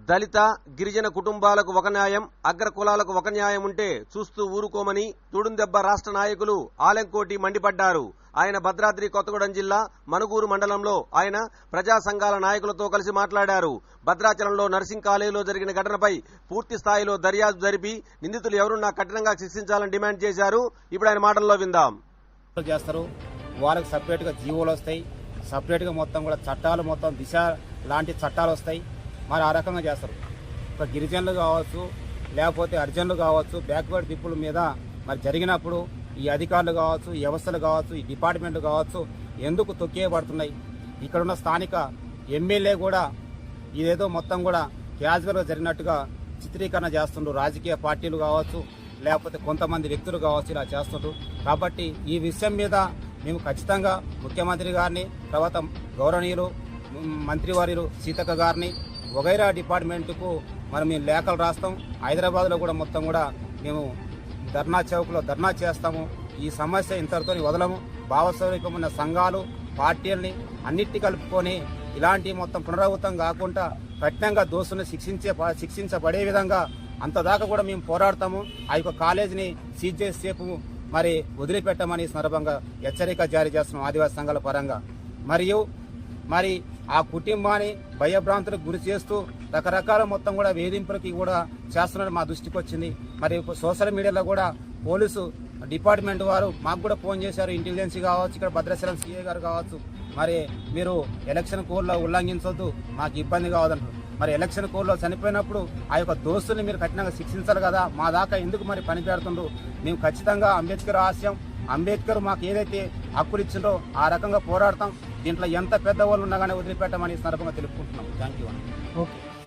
దళిత గిరిజన కుటుంబాలకు ఒక న్యాయం, అగ్ర కులాలకు ఒక న్యాయం ఉంటే చూస్తూ ఊరుకోమని తుడుందెబ్బ రాష్ట్ర నాయకులు ఆలెంకోటి మండిపడ్డారు. ఆయన భద్రాద్రి కొత్తగూడెం జిల్లా మనుగూరు మండలంలో ఆయన ప్రజా సంఘాల నాయకులతో కలిసి మాట్లాడారు. భద్రాచలంలో నర్సింగ్ కాలేజీలో జరిగిన ఘటనపై పూర్తి స్థాయిలో దర్యాప్తు జరిపి నిందితులు ఎవరున్నా కఠినంగా శిక్షించాలని డిమాండ్ చేశారు. ఇప్పుడు ఆయన మాటల్లో విందాం. చేస్తారు, వాళ్ళకి సపరేట్ గా జీవోలు వస్తాయి, సపరేట్ గా మొత్తం కూడా చట్టాలు, మొత్తం దిశ లాంటి చట్టాలు వస్తాయి. మరి ఆ రకంగా చేస్తారు. ఒక గిరిజనులు కావచ్చు, లేకపోతే హరిజనులు కావచ్చు, బ్యాక్వర్డ్ పీపుల్ మీద మరి జరిగినప్పుడు ఈ అధికారులు కావచ్చు, ఈ వ్యవస్థలు కావచ్చు, ఈ డిపార్ట్మెంట్లు కావచ్చు ఎందుకు తొక్కేయబడుతున్నాయి? ఇక్కడున్న స్థానిక ఎమ్మెల్యే కూడా ఇదేదో మొత్తం కూడా క్యాజువల్గా జరిగినట్టుగా చిత్రీకరణ చేస్తుండ్రు. రాజకీయ పార్టీలు కావచ్చు, లేకపోతే కొంతమంది వ్యక్తులు కావచ్చు, ఇలా చేస్తుండ్రు. కాబట్టి ఈ విషయం మీద మేము ఖచ్చితంగా ముఖ్యమంత్రి గారిని, తర్వాత గౌరవనీయులు మంత్రివర్యులు సీతక్క గారిని, వగైరా డిపార్ట్మెంట్కు మరి మేము లేఖలు రాస్తాం. హైదరాబాద్లో కూడా మొత్తం కూడా మేము ధర్నా చౌక్లో ధర్నా చేస్తాము. ఈ సమస్య ఇంతటితో వదలము. భావస్వరూపమైన సంఘాలు, పార్టీలని అన్నిటి కలుపుకొని ఇలాంటి మొత్తం పునరావృతం కాకుండా కఠినంగా దోషులను శిక్షించబడే విధంగా అంతదాకా కూడా మేము పోరాడతాము. ఆ యొక్క కాలేజీని సీజ్ చేసేపు మరి వదిలిపెట్టమని సందర్భంగా హెచ్చరిక జారీ చేస్తున్నాం ఆదివాసీ సంఘాల పరంగా. మరియు మరి ఆ కుటుంబాన్ని భయభ్రాంతులకు గురి చేస్తూ రకరకాల మొత్తం కూడా వేధింపులకి కూడా చేస్తున్నట్టు మా దృష్టికి వచ్చింది. మరి సోషల్ మీడియాలో కూడా పోలీసు డిపార్ట్మెంట్ వారు మాకు కూడా ఫోన్ చేశారు. ఇంటెలిజెన్స్ కావచ్చు, ఇక్కడ భద్రాచలం సీఏ గారు కావచ్చు, మరి మీరు ఎలక్షన్ కోడ్లో ఉల్లంఘించొద్దు, మాకు ఇబ్బంది కావద్దంటారు. మరి ఎలక్షన్ కోడ్లో చనిపోయినప్పుడు ఆ యొక్క దోస్తుల్ని మీరు కఠినంగా శిక్షించాలి కదా, మా దాకా ఎందుకు మరి పని పెడుతుండ్రు? మేము ఖచ్చితంగా అంబేద్కర్ ఆశయం, అంబేద్కర్ మాకు ఏదైతే హక్కులు ఇచ్చిందో ఆ రకంగా పోరాడతాం. దీంట్లో ఎంత పెద్దవాళ్ళు ఉన్నా కానీ వదిలిపెట్టమని సందర్భంగా తెలుపుకుంటున్నాం. Thank you. ఓకే.